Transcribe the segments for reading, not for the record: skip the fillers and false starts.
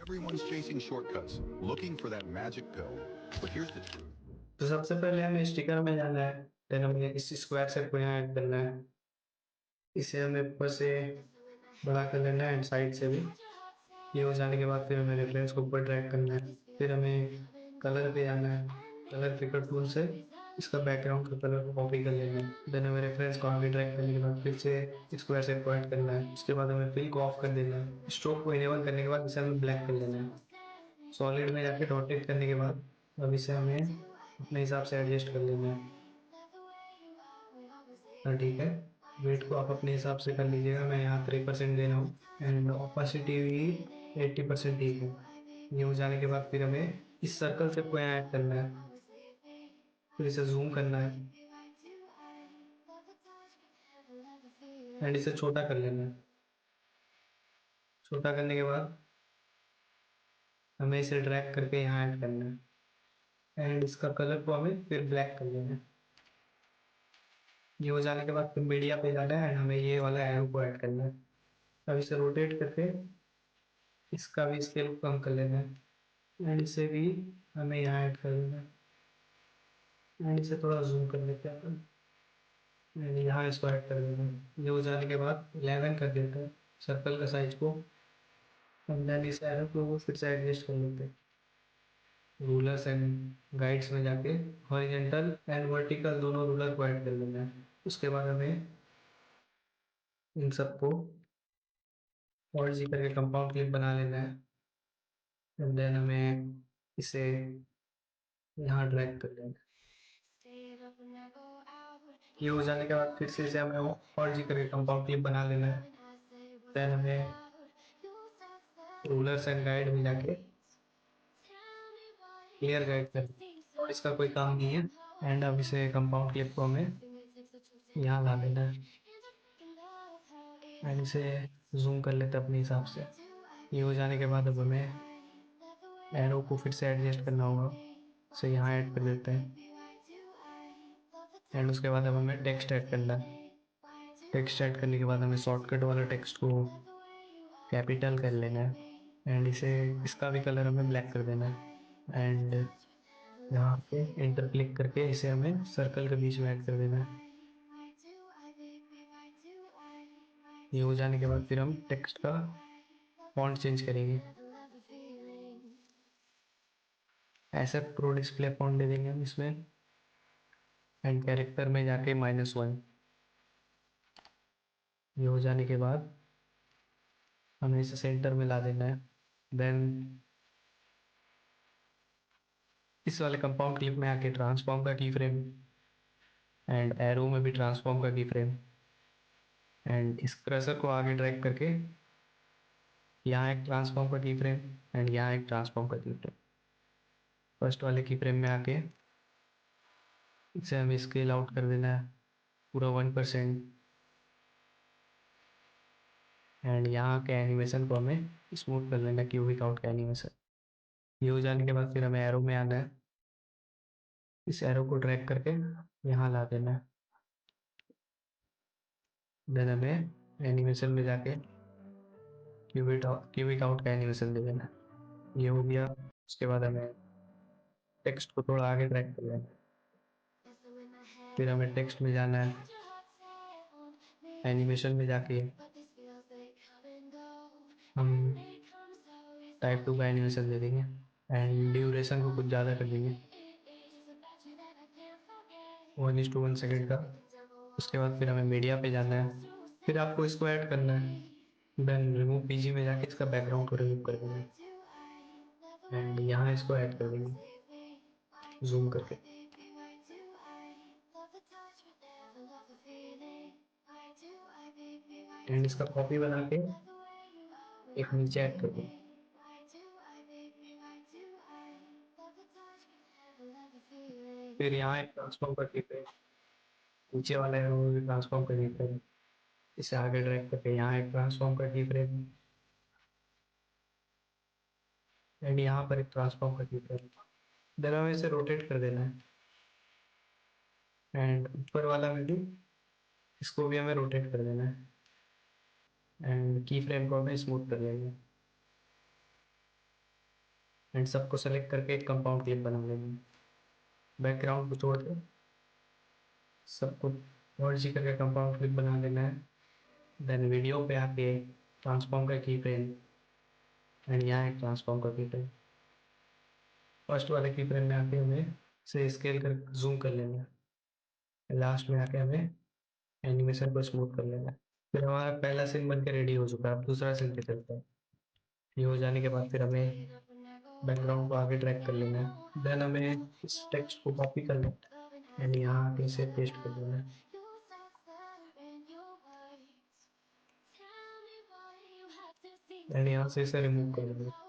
Everyone's chasing shortcuts, looking for that magic pill. But here's the truth. तो सबसे पहले हमें स्टिकर में जाना है। देन हमें इस स्क्वायर सेट को यहाँ ऐड करना है। इसे हमें ऊपर से बड़ा कर लेना है एंड साइड से भी। ये हो जाने के बाद फिर हमें रेफरेंस को ऊपर ड्रैग करना है। फिर हमें कलर पे जाना है। कलर पिकर टूल से इसका बैकग्राउंड का कलर को कॉपी कर लेना है। देन हमें रेफरेंस को आगे ड्रैग करने के बाद फिर से स्क्वायर सेट को ऐड करना है। उसके बाद हमें फिल को ऑफ कर देना है। स्ट्रोक को इनेबल करने के बाद इसे हमें ब्लैक कर लेना है। सॉलिड में जाके रोटेट करने के बाद अब इसे हमें अपने हिसाब से एडजस्ट कर लेना है। हाँ ठीक है। वेट को आप अपने हिसाब से कर लीजिएगा। मैं यहाँ 3% दे रहा हूँ एंड ऑपासिटी भी 80% ठीक है। ये हो जाने के बाद फिर हमें इस सर्कल से को यहाँ ऐड करना है। फिर इसे जूम करना है एंड इसे छोटा कर लेना है। छोटा करने के बाद हमें इसे ड्रैग करके यहाँ ऐड करना है एंड इसका कलर को हमें फिर ब्लैक कर लेना है। ये हो जाने के बाद फिर मीडिया पे जाना है एंड हमें ये वाला एरो को ऐड करना है। अब इसे रोटेट करके इसका भी स्केल को कम कर लेना है एंड इसे भी हमें यहाँ ऐड कर देना है एंड इसे थोड़ा जूम कर लेते हैं अपन एंड यहाँ इसको ऐड कर देना है। ये हो जाने के बाद 11 कर देते हैं सर्कल का साइज को। और देन इस एरो को फिर से एडजस्ट कर लेते हैं। रूलर्स एंड गाइड्स में जाके हॉरिजेंटल एंड वर्टिकल दोनों रूलर को ऐड कर लेना है। उसके बाद हमें इन सबको और जी करके कंपाउंड क्लिप बना लेना है एंड देन हमें इसे यहाँ ड्रैग कर लेना है। ये हो जाने के बाद फिर से इसे हमें और जी करके कंपाउंड क्लिप बना लेना है। देन हमें रूलर्स एंड गाइड में जाके क्लियर गाइड कर और इसका कोई काम नहीं है एंड अब इसे कंपाउंड क्लिप को हमें यहाँ ला लेना है एंड इसे जूम कर लेते हैं अपने हिसाब से। ये हो जाने के बाद अब हमें एरो को फिर से एडजस्ट करना होगा। इसे यहाँ ऐड कर देते हैं एंड उसके बाद अब हमें टेक्स्ट ऐड करना है। टेक्स्ट ऐड करने के बाद हमें शॉर्टकट वाला टेक्स्ट को कैपिटल कर लेना है एंड इसे इसका भी कलर हमें ब्लैक कर देना है एंड यहाँ पे इंटर क्लिक करके इसे हमें सर्कल के बीच में ऐड कर देना है। ये हो जाने के बाद फिर हम टेक्स्ट का फॉन्ट चेंज करेंगे। ऐसे प्रो डिस्प्ले फॉन्ट दे देंगे हम इसमें एंड कैरेक्टर में जाके -1। ये हो जाने के बाद हमें इसे सेंटर में ला देना है। देन इस वाले कंपाउंड क्लिप में आके ट्रांसफॉर्म का की फ्रेम एंड एरो में भी ट्रांसफॉर्म का की फ्रेम एंड इस क्रसर को आगे ड्रैग करके यहाँ एक ट्रांसफॉर्म का की फ्रेम एंड यहाँ एक ट्रांसफॉर्म का की फ्रेम। फर्स्ट वाले की फ्रेम में आके इसे हमें स्केल आउट कर देना है पूरा 1% एंड यहाँ के एनिमेशन को हमें स्मूथ कर देना क्यूबिक आउट का एनिमेशन। ये हो जाने के बाद फिर हमें एरो में आना है। इस एरो को ड्रैग करके यहाँ ला देना है। देन हमें एनिमेशन में जाके क्यूबिक आउट का एनिमेशन दे देना है। ये हो गया। उसके बाद हमें टेक्स्ट को थोड़ा आगे ड्रैग कर लेना है। फिर हमें टेक्स्ट में जाना है। एनिमेशन में जाके हम टाइप 2 का एनिमेशन दे देंगे एंड ड्यूरेशन को कुछ ज़्यादा कर देंगे 1:1 सेकेंड का। उसके बाद फिर हमें मीडिया पे जाना है। फिर आपको इसको ऐड करना है। देन रिमूव पीजी में जाके इसका बैकग्राउंड को रिमूव कर देंगे एंड यहाँ इसको ऐड कर देंगे जूम करके एंड इसका कॉपी बना के एक नीचे ऐड कर देंगे। फिर यहाँ एक ट्रांसफॉर्म कर देते हैं। नीचे वाला है वो भी ट्रांसफॉर्म कर देते हैं। इसे आगे ड्रैग करके यहाँ एक ट्रांसफॉर्म कर देते हैं एंड यहाँ पर एक ट्रांसफॉर्म कर देते हैं। देन हमें इसे रोटेट कर देना है एंड ऊपर वाला में भी इसको भी हमें रोटेट कर देना है एंड की फ्रेम को हमें स्मूथ कर देंगे। एंड सबको सेलेक्ट करके एक कंपाउंड क्लिप बना लेंगे। बैकग्राउंड को छोड़ के सबको मर्ज करके कंपाउंड क्लिप बना लेना है। देन वीडियो पे आके ट्रांसफॉर्म का की फ्रेम एंड यहाँ एक ट्रांसफॉर्म का की फ्रेम। फर्स्ट वाले की फ्रेम में आके हमें से स्केल कर जूम कर लेना है। लास्ट में आके हमें एनिमेशन को स्मूथ कर लेना है। फिर हमारा पहला सीन बन के रेडी हो चुका है। अब दूसरा सीन पे चलते हैं। ये हो जाने के बाद फिर हमें बैकग्राउंड को आगे ड्रैग कर लेना है। देन हमें इस टेक्स्ट को कॉपी कर लेना है एंड यहाँ आके इसे पेस्ट कर देना है। एंड यहाँ से इसे रिमूव कर देना है।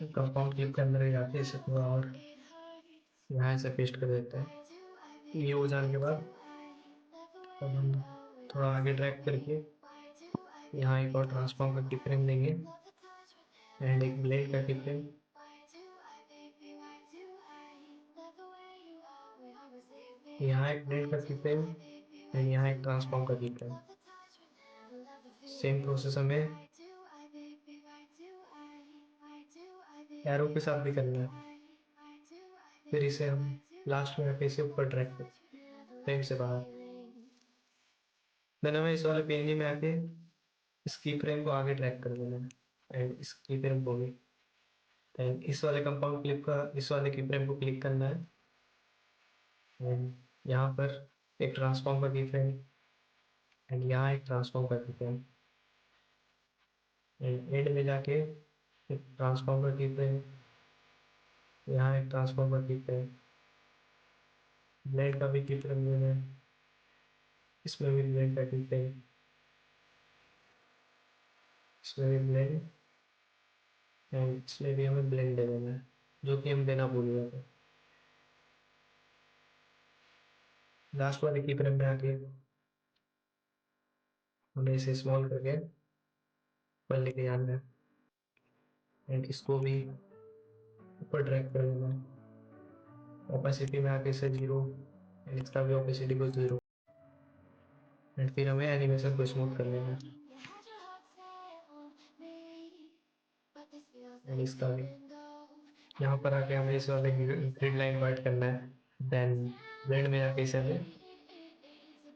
कंपाउंड क्लिप के अंदर ही जाके इसे थोड़ा और यहाँ से पेस्ट कर देते हैं। ये हो जाने के बाद अब हम थोड़ा आगे ड्रैग करके यहाँ एक और ट्रांसफॉर्म का की फ्रेम देंगे एंड एक ब्लेड का की फ्रेम। यहाँ एक ब्लेड का की फ्रेम एंड यहाँ एक ट्रांसफॉर्म का की फ्रेम। सेम प्रोसेस हमें एरो के साथ भी करना है। फिर इसे हम लास्ट में रखे इसे ऊपर ड्रैग कर फ्रेम से बाहर। देन हमें इस वाले पीएनजी में आके इस की फ्रेम को आगे ड्रैग कर देना है एंड इस की फ्रेम को भी। एंड इस वाले कंपाउंड क्लिप का इस वाले की फ्रेम को क्लिक करना है एंड यहाँ पर एक ट्रांसफॉर्म का की फ्रेम एंड यहाँ एक ट्रांसफॉर्म का की फ्रेम एंड एंड में जाके एक ट्रांसफॉर्मर की फ्रेम, यहाँ एक ट्रांसफॉर्मर की फ्रेम। ब्लेड का भी की फ्रेम लेना है, इसमें भी ब्लेड का की फ्रेम, इसमें भी ब्लेड एंड इसमें भी हमें ब्लेंड दे देना है जो कि हम देना भूल गए थे। लास्ट वाले की फ्रेम में आके हमें इसे स्मॉल करके ऊपर लेके आना है एंड इसको भी ऊपर ड्रैग कर देना है। ओपेसिटी में आके इसे 0 एंड इसका भी ओपेसिटी को 0 एंड फिर हमें एनिमेशन को स्मूथ कर लेना है एंड इसका भी यहाँ पर आके हमें इस वाले ग्रिड लाइन वर्ट करना है। देन ब्लेंड में आके इसे हमें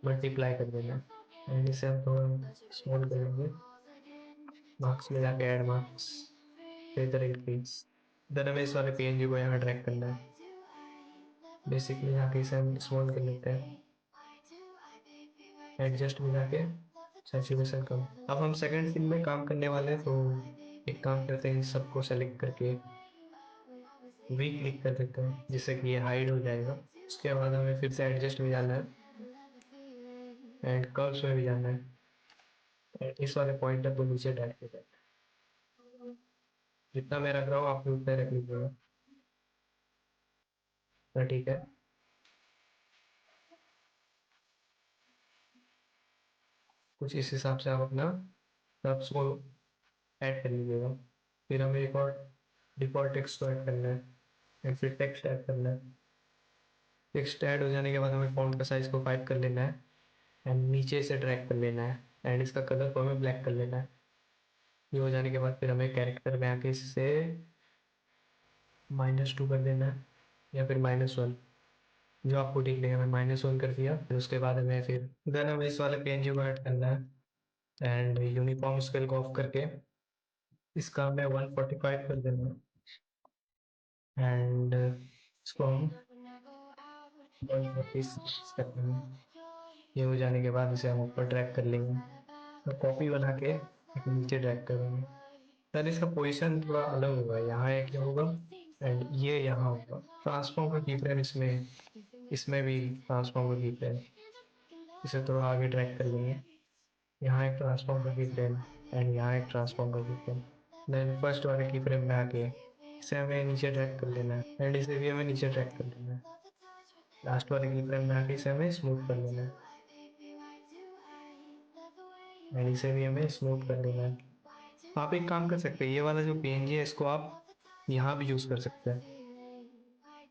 मल्टीप्लाई कर देना है एंड इसे हम थोड़ा स्मॉल करेंगे। मार्क्स में जाके add marks further increase. Then हमें इस वाले पीएनजी को यहाँ ड्रैग करना है। बेसिकली यहाँ के इसे हम स्मॉल कर लेते हैं। एडजस्ट में जाके सैचुरेशन कम। अब हम सेकंड सीन में काम करने वाले हैं तो एक काम करते हैं, सबको सेलेक्ट करके वी क्लिक कर देते हैं जिससे कि ये हाइड हो जाएगा। उसके बाद हमें फिर से एडजस्ट में जाना है एंड कर्व्स में भी जाना है एंड इस वाले पॉइंटर को नीचे ड्रैग कर देते हैं। जितना मैं रख रहा हूँ आप भी उतना रख लीजिएगा। तो ठीक है, कुछ इस हिसाब से आप अपना कर्व्स को ऐड कर लीजिएगा। फिर हमें एक और डिफॉल्ट टेक्स्ट को ऐड करना है एंड फिर टेक्स्ट ऐड करना है। टेक्स्ट ऐड हो जाने के बाद हमें फॉन्ट का साइज को 5 कर लेना है एंड नीचे से ड्रैग कर लेना है एंड इसका कलर को हमें ब्लैक कर लेना है। ये हो जाने के बाद फिर हमें कैरेक्टर में आके इससे -2 कर देना है या फिर -1, जो आपको ठीक लगे। हमें -1 कर दिया। फिर उसके बाद हमें फिर देन हमें इस वाले पेज को ऐड करना है एंड यूनिफॉर्म स्केल को ऑफ करके इसका हमें 145 कर देना है एंड इसको हम 146 कर देंगे। ये हो जाने के बाद इसे हम ऊपर ड्रैग कर लेंगे तो कॉपी बना के एक नीचे ड्रैग करेंगे। देन इसका पोजीशन थोड़ा अलग होगा, यहाँ एक होगा एंड ये यहाँ होगा। ट्रांसफॉर्म का की फ्रेम इसमें इसमें भी ट्रांसफॉर्म का की फ्रेम, इसे थोड़ा आगे ड्रैग कर लेंगे। यहाँ एक ट्रांसफॉर्म का की फ्रेम एंड यहाँ एक ट्रांसफॉर्म का की फ्रेम। देन फर्स्ट वाले की फ्रेम में आके इसे हमें नीचे ड्रैग कर लेना है एंड इसे भी हमें नीचे ड्रैग कर लेना है। लास्ट वाले की फ्रेम में आके इसे हमें स्मूथ कर लेना है एंड इसे भी हमें स्मूथ कर लेना है। आप एक काम कर सकते हैं, ये वाला जो पीएनजी है इसको आप यहाँ भी यूज़ कर सकते हैं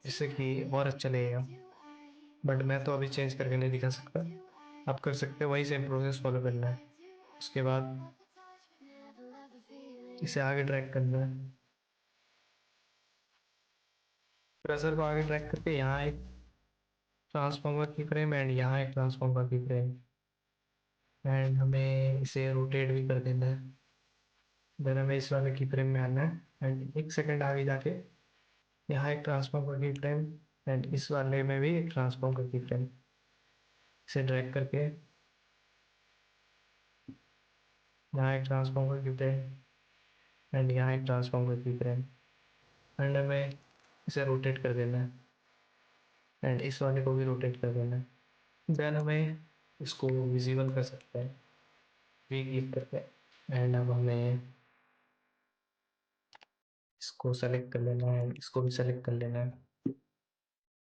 जिससे कि और अच्छा लगेगा, बट मैं तो अभी चेंज करके नहीं दिखा सकता। आप कर सकते हैं, वही सेम प्रोसेस फॉलो करना है। उसके बाद इसे आगे ड्रैग करना है। कर्सर को आगे ड्रैग करके यहाँ एक ट्रांसफॉर्मर की फ्रेम एंड यहाँ एक ट्रांसफॉर्मर की फ्रेम, एंड हमें इसे रोटेट भी कर देना है। देन हमें इस वाले की फ्रेम में आना है एंड एक सेकंड आगे जाके यहाँ एक ट्रांसफॉर्मर की फ्रेम एंड इस वाले में भी एक ट्रांसफॉर्मर की फ्रेम, इसे ड्रैग करके यहाँ एक ट्रांसफॉर्मर की फ्रेम एंड यहाँ एक ट्रांसफॉर्मर की फ्रेम, एंड हमें इसे रोटेट कर देना है एंड इस वाले को भी रोटेट कर देना है। देन हमें इसको विजिबल कर सकते हैं वी क्लिक करके, एंड अब हमें इसको सेलेक्ट कर लेना है, इसको भी सेलेक्ट कर लेना है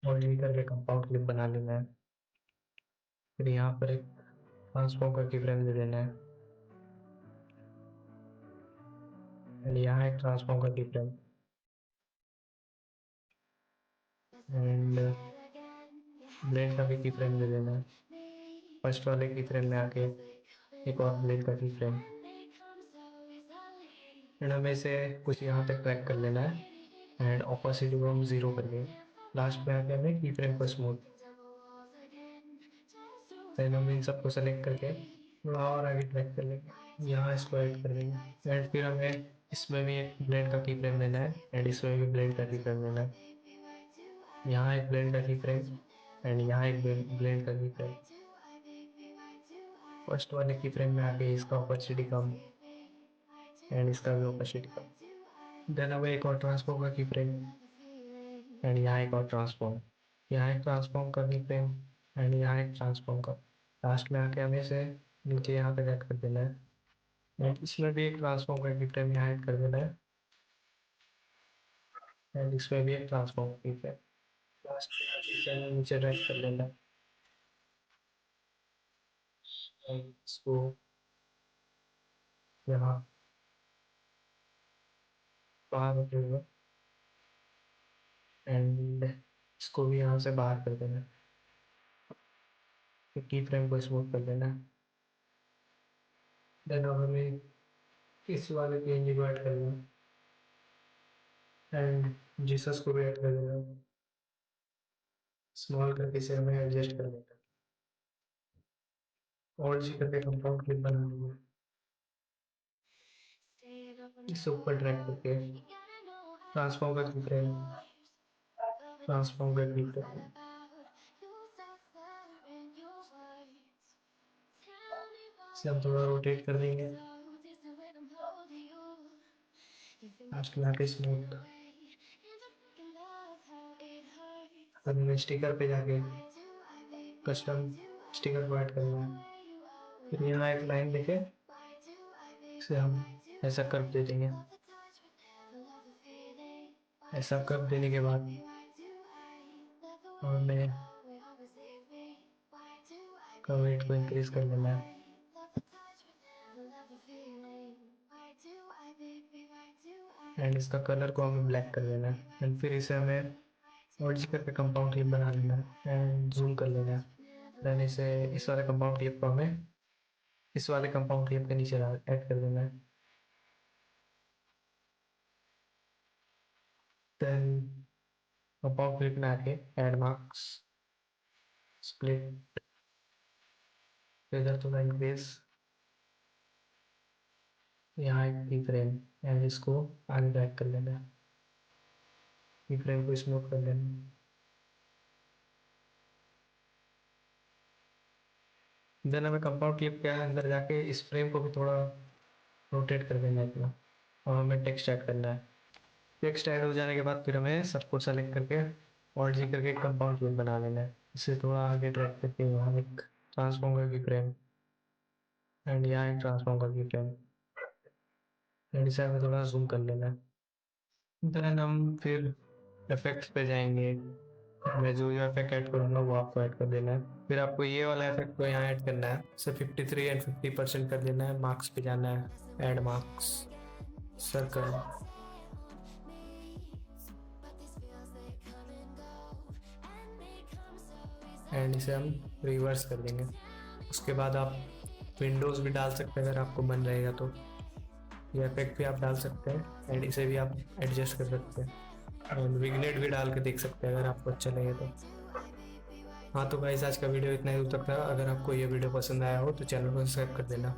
और ये करके कंपाउंड क्लिप बना लेना है। फिर यहाँ पर एक ट्रांसफॉर्मर की फ्रेम दे देना है एंड यहाँ एक ट्रांसफॉर्मर की फ्रेम एंड ब्लेड का भी की फ्रेम दे देना है। फर्स्ट वाले की फ्रेम में आके एक और ब्लेड का की फ्रेम, एंड हमें इसे कुछ यहाँ तक ट्रैक कर लेना है एंड ऑपोसिटी को हम 0 कर लेंगे। लास्ट में आके हमें की फ्रेम को स्मूथ, देन हम इन सबको सेलेक्ट करके थोड़ा और आगे ट्रैक कर लेंगे, यहाँ इसको ऐड कर देंगे एंड फिर हमें इसमें भी एक ब्लेड का की फ्रेम देना है एंड इसमें भी ब्लेड का की फ्रेम देना है। यहाँ एक ब्लेड का की फ्रेम एंड यहाँ एक ब्लेड का की फ्रेम। फर्स्ट वाले की फ्रेम में आके इसका ऑपोसिटी कम एंड इसका भी ऑपोसिटी कम। देन हमें एक और ट्रांसफॉर्मर की फ्रेम एंड यहाँ एक और ट्रांसफॉर्म, यहाँ एक ट्रांसफॉर्म का की फ्रेम एंड यहाँ एक ट्रांसफॉर्म का। लास्ट में आके हमें इसे नीचे यहाँ पे ऐड कर देना है एंड इसमें भी एक ट्रांसफॉर्मर की फ्रेम यहाँ ऐड कर देना है एंड इसमें भी एक ट्रांसफॉर्मर की फ्रेम। लास्ट में आके इसे नीचे ड्रैग कर लेना है एंड इसको यहाँ बाहर रख देना एंड इसको भी यहाँ से बाहर कर देना, फिर की फ्रेम को स्मूथ कर देना। देन अब हमें इस वाले पीएनजी को ऐड करना एंड जीसस को भी ऐड कर देना, स्मॉल करके इसे हमें एडजस्ट कर देना और जी करके कंपाउंड क्लिप बना देंगे। इसे ऊपर ड्रैग करके ट्रांसफॉर्मर की फ्रेम, ट्रांसफॉर्मर की फ्रेम, इसे हम थोड़ा रोटेट कर देंगे लास्ट में आके स्मूथ। अब हमें स्टिकर पे जाके कस्टम स्टिकर को ऐड करना है, फिर यहाँ एक लाइन देके इसे हम ऐसा कर्व दे देंगे। ऐसा कर्व देने के बाद हमें वेट को इंक्रीज कर लेना है एंड इसका कलर को हमें ब्लैक कर देना है एंड फिर इसे हमें मर्ज करके कंपाउंड क्लिप बना लेना है एंड जूम कर लेना है। देन इसे इस वाले कंपाउंड क्लिप को हमें इस वाले कंपाउंड क्लिप के नीचे ऐड कर देना है। देन कंपाउंड क्लिप में आके ऐड मार्क्स स्प्लिट इधर थोड़ा इंक्रीज, यहाँ एक की फ्रेम एंड इसको आगे ड्रैग कर लेना है, की फ्रेम को स्मूथ कर लेना है। देन हमें कंपाउंड क्लिप के अंदर जाके इस फ्रेम को भी थोड़ा रोटेट कर देना है इतना, और हमें टेक्स्ट ऐड करना है। टेक्स्ट ऐड हो जाने के बाद फिर हमें सबको सेलेक्ट करके और जी करके कंपाउंड क्लिप बना लेना है। इसे थोड़ा आगे ड्रैग करके यहाँ एक ट्रांसफॉर्मर की फ्रेम एंड यहाँ एक ट्रांसफॉर्मर की फ्रेम एंड इसे हमें थोड़ा जूम कर लेना है। देन हम फिर इफेक्ट्स पे जाएंगे, मैं जो जो इफेक्ट ऐड करूँगा वो आपको ऐड कर देना है। फिर आपको ये वाला इफेक्ट को यहाँ ऐड करना है, इसे 53 एंड 50% कर देना है। मार्क्स पे जाना है, ऐड मार्क्स, सर्कल एंड इसे हम रिवर्स कर देंगे। उसके बाद आप विंडोज भी डाल सकते हैं अगर आपको मन रहेगा तो। ये इफेक्ट भी आप डाल सकते हैं एंड इसे भी आप एडजस्ट कर सकते हैं एंड विग्नेट भी डाल के देख सकते हैं अगर आपको अच्छा लगे तो। हाँ तो गाइस आज का वीडियो इतना ही दूर तक था। अगर आपको ये वीडियो पसंद आया हो तो चैनल को सब्सक्राइब कर देना।